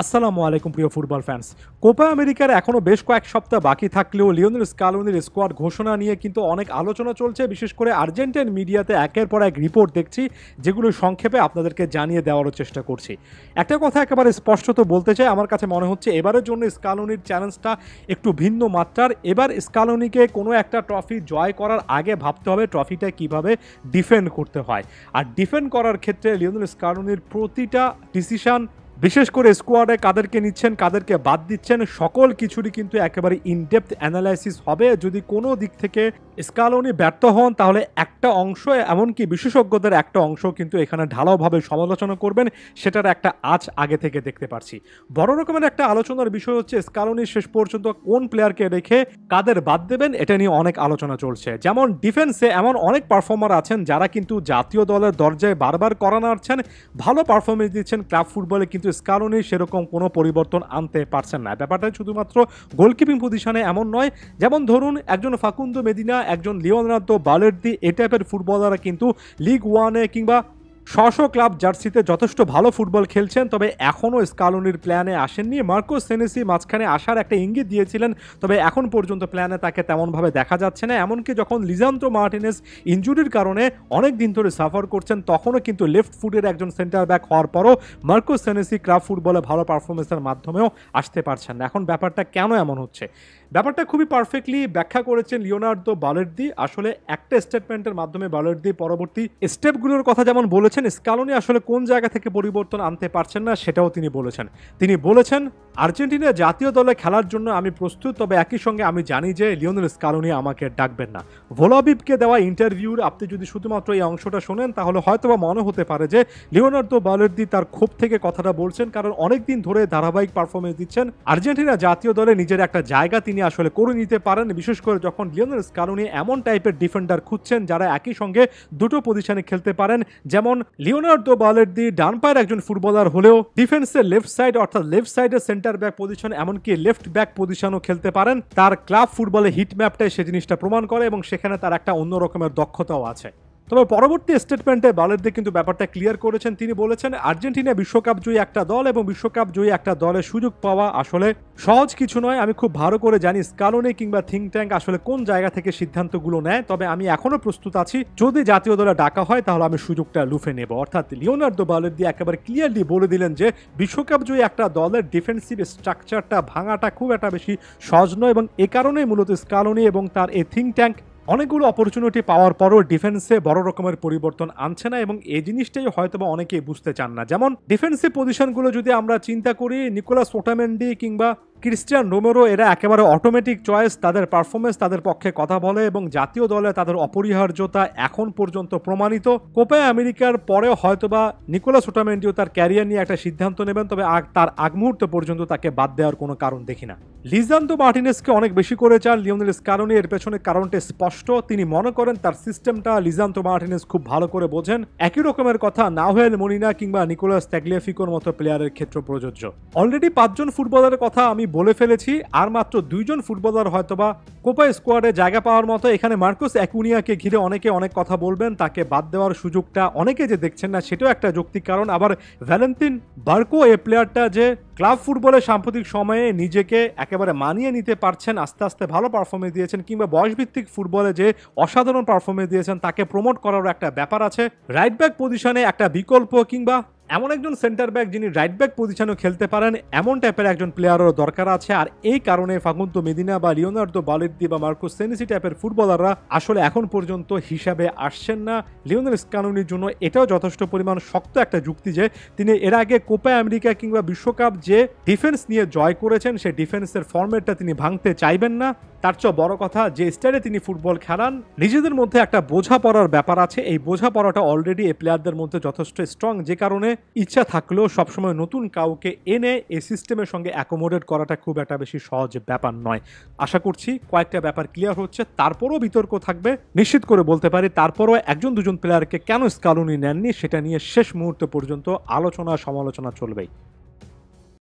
আসসালামু আলাইকুম প্রিয় ফুটবল ফ্যান্স। কোপা আমেরিকার এখনও বেশ কয়েক সপ্তাহ বাকি থাকলেও লিওনেল স্কালোনির স্কোয়াড ঘোষণা নিয়ে কিন্তু অনেক আলোচনা চলছে। বিশেষ করে আর্জেন্টাইন মিডিয়াতে একের পর এক রিপোর্ট দেখছি, যেগুলো সংক্ষেপে আপনাদেরকে জানিয়ে দেওয়ারও চেষ্টা করছি। একটা কথা একেবারে স্পষ্টত বলতে চাই, আমার কাছে মনে হচ্ছে এবারের জন্য স্কালোনির চ্যালেঞ্জটা একটু ভিন্ন মাত্রার। এবার স্কালোনিকে কোনো একটা ট্রফি জয় করার আগে ভাবতে হবে ট্রফিটা কিভাবে ডিফেন্ড করতে হয়। আর ডিফেন্ড করার ক্ষেত্রে লিওনেল স্কালোনির প্রতিটা ডিসিশন, বিশেষ করে স্কোয়াডে কাদেরকে নিচ্ছেন কাদেরকে বাদ দিচ্ছেন, সকল কিছুরই কিন্তু একেবারে ইনডেপথ অ্যানালাইসিস হবে। যদি কোনো দিক থেকে স্কালোনি ব্যর্থ হন তাহলে একটা অংশ, এমনকি বিশেষজ্ঞদের একটা অংশ কিন্তু এখানে ঢালাওভাবে সমালোচনা করবেন। সেটার একটা আজ আগে থেকে দেখতে পাচ্ছি। বড় রকমের একটা আলোচনার বিষয় হচ্ছে স্কালোনি শেষ পর্যন্ত কোন প্লেয়ারকে রেখে কাদের বাদ দেবেন, এটা নিয়ে অনেক আলোচনা চলছে। যেমন ডিফেন্সে এমন অনেক পারফর্মার আছেন যারা কিন্তু জাতীয় দলের দরজায় বারবার করা নাড়ছেন, ভালো পারফরমেন্স দিচ্ছেন ক্লাব ফুটবলে, কিন্তু স্কালোনি সেরকম কোনো পরিবর্তন আনতে পারছেন না। ব্যাপারটা শুধুমাত্র গোলকিপিং পজিশনে এমন নয়। যেমন ধরুন একজন ফাকুন্দো মেদিনা, একজন লিওনার্দো বালের্দি, এই টাইপের ফুটবলাররা কিন্তু লিগ ওয়ানে কিংবা স্ব ক্লাব জার্সিতে যথেষ্ট ভালো ফুটবল খেলছেন, তবে এখনও স্কালোনির প্ল্যানে আসেননি। মার্কোস সেনেসি মাঝখানে আসার একটা ইঙ্গিত দিয়েছিলেন, তবে এখন পর্যন্ত প্ল্যানে তাকে তেমনভাবে দেখা যাচ্ছে না। এমনকি যখন লিজান্দ্রো মার্টিনেজ ইনজুরির কারণে অনেক দিন ধরে সাফার করছেন, তখনও কিন্তু লেফট ফুটের একজন সেন্টার ব্যাক হওয়ার পরও মার্কোস সেনেসি ক্লাব ফুটবলে ভালো পারফরমেন্সের মাধ্যমেও আসতে পারছেন না। এখন ব্যাপারটা কেন এমন হচ্ছে, ব্যাপারটা খুবই পারফেক্টলি ব্যাখ্যা করেছেন লিওনার্দো বালের্দি। আসলে একটা স্টেটমেন্টের মাধ্যমে বালের্দি পরবর্তী স্টেপগুলোর কথা যেমন বলেছেন, স্কালোনি আসলে কোন জায়গা থেকে পরিবর্তন আনতে পারছেন না সেটাও তিনি বলেছেন। তিনি বলেছেন, আর্জেন্টিনা জাতীয় দলে খেলার জন্য আমি প্রস্তুত, তবে একই সঙ্গে আমি জানি যে লিওনেল স্কালোনি আমাকে ডাকবেন না। ভোলাবিবকে দেওয়া ইন্টারভিউর আপনি যদি শুধুমাত্র এই অংশটা শোনেন তাহলে হয়তোবা মনে হতে পারে যে লিওনার্দো বালের্দি তার ক্ষোভ থেকে কথাটা বলছেন, কারণ অনেকদিন ধরে ধারাবাহিক পারফরমেন্স দিচ্ছেন। আর্জেন্টিনা জাতীয় দলে নিজের একটা জায়গা তিনি আসলে করে নিতে পারেন, বিশেষ করে যখন লিওনেল স্কালোনি এমন টাইপের ডিফেন্ডার খুঁজছেন যারা একই সঙ্গে দুটো পজিশনে খেলতে পারেন। যেমন লিওনার্দো বালের্দি ডান পায়ের একজন ফুটবলার হলেও ডিফেন্সের লেফট সাইড অর্থাৎ লেফট সাইডের সেন্টার ব্যাক পজিশন, এমনকি লেফট ব্যাক পজিশনও খেলতে পারেন। তার ক্লাব ফুটবলে হিট ম্যাপটাই সে জিনিসটা প্রমাণ করে এবং সেখানে তার একটা অন্য রকমের দক্ষতাও আছে। তবে পরবর্তী স্টেটমেন্টে বালের্দি কিন্তু ব্যাপারটা ক্লিয়ার করেছেন। তিনি বলেছেন, আর্জেন্টিনা বিশ্বকাপ জয়ী একটা দল এবং বিশ্বকাপ জয়ী একটা দলের সুযোগ পাওয়া আসলে সহজ কিছু নয়। আমি খুব ভালো করে জানি স্কালোনি কিংবা থিঙ্ক ট্যাঙ্ক আসলে কোন জায়গা থেকে সিদ্ধান্তগুলো নেয়, তবে আমি এখনো প্রস্তুত আছি। যদি জাতীয় দলে ডাকা হয় তাহলে আমি সুযোগটা লুফে নেব। অর্থাৎ লিওনার্দো বালের্দি একেবারে ক্লিয়ারলি বলে দিলেন যে বিশ্বকাপ জয়ী একটা দলের ডিফেন্সিভ স্ট্রাকচারটা ভাঙাটা খুব একটা বেশি সহজ নয়, এবং এ কারণেই মূলত স্কালোনি এবং তার এই থিঙ্ক ট্যাঙ্ক অনেকগুলো অপরচুনিটি পাওয়ার পরও ডিফেন্সে বড় রকমের পরিবর্তন আনছে না, এবং এই জিনিসটাই হয়তোবা অনেকেই বুঝতে চান না। যেমন ডিফেন্সিভ পজিশনগুলো যদি আমরা চিন্তা করি, নিকোলাস ওটামেন্ডি কিংবা ক্রিস্টিয়ান রোমেরো এরা একেবারে অটোমেটিক চয়েস। তাদের পারফরমেন্স তাদের পক্ষে কথা বলে এবং জাতীয় দলে তাদের অপরিহার্যতা এখন পর্যন্ত প্রমাণিত। কোপা আমেরিকার পরেও হয়তোবা নিকোলাস ওটামেন্ডিও তার ক্যারিয়ার নিয়ে একটা সিদ্ধান্ত নেবেন, তবে তার আগ মুহূর্ত পর্যন্ত তাকে বাদ দেওয়ার কোনো কারণ দেখি না। লিজান্দ্রো মার্টিনেজকে অনেক বেশি করে চান লিওনেল স্কালোনি, এর পেছনে কারণটা স্পষ্ট। তিনি মনে করেন তার সিস্টেমটা লিজান্দ্রো মার্টিনেজ খুব ভালো করে বোঝেন। একই রকমের কথা নাহুয়েল মলিনা কিংবা নিকোলাস তাগলিয়াফিকোর মতো প্লেয়ারের ক্ষেত্রে প্রযোজ্য। অলরেডি 5 জন ফুটবলারের কথা আমি বলে ফেলেছি, আর মাত্র 2 জন ফুটবলার হয়তোবা কোপা স্কোয়াডে জায়গা পাওয়ার মতো। এখানে মার্কোস অ্যাকুনিয়াকে ঘিরে অনেকে অনেক কথা বলবেন, তাকে বাদ দেওয়ার সুযোগটা অনেকে যে দেখছেন না সেটাও একটা যৌক্তিক কারণ। আবার ভ্যালেন্তিন বার্কো এই প্লেয়ারটা যে ক্লাব ফুটবলে সাম্প্রতিক সময়ে নিজেকে একেবারে মানিয়ে নিতে পারছেন, আস্তে আস্তে ভালো পারফরমেন্স দিয়েছেন, কিংবা বয়সভিত্তিক ফুটবলে যে অসাধারণ পারফরমেন্স দিয়েছেন তাকে প্রমোট করার একটা ব্যাপার আছে। রাইট ব্যাক পজিশনে একটা বিকল্প কিংবা এমন একজন সেন্টার ব্যাক যিনি রাইট ব্যাক পজিশনেও খেলতে পারেন, এমন টাইপের একজন প্লেয়ারেরও দরকার আছে। আর এই কারণে ফাকুন্দো মেদিনা বা লিওনার্দো বালের্দি বা মার্কোস সেনেসি টাইপের ফুটবলাররা আসলে এখন পর্যন্ত হিসাবে আসছেন না লিওনেল স্কালোনির জন্য। এটাও যথেষ্ট পরিমাণ শক্ত একটা যুক্তি যে তিনি এর আগে কোপা আমেরিকা কিংবা বিশ্বকাপ যে ডিফেন্স নিয়ে জয় করেছেন সেই ডিফেন্সের ফর্মেটটা তিনি ভাঙতে চাইবেন না। তার চেয়ে বড় কথা, যে স্টাইলে তিনি ফুটবল খেলান নিজেদের মধ্যে একটা বোঝাপড়ার ব্যাপার আছে। এই বোঝাপড়াটা অলরেডি এই প্লেয়ারদের মধ্যে যথেষ্ট স্ট্রং, যে কারণে ইচ্ছা থাকলেও সবসময় নতুন কাউকে এনে এই সিস্টেমের সঙ্গে অ্যাকোমোডেট করাটা খুব একটা বেশি সহজ ব্যাপার নয়। আশা করছি কয়েকটা ব্যাপার ক্লিয়ার হচ্ছে। তারপরও বিতর্ক থাকবে, নিশ্চিত করে বলতে পারি। তারপরও 1-2 প্লেয়ারকে কেন স্কালোনি নেননি সেটা নিয়ে শেষ মুহূর্ত পর্যন্ত আলোচনা সমালোচনা চলবেই।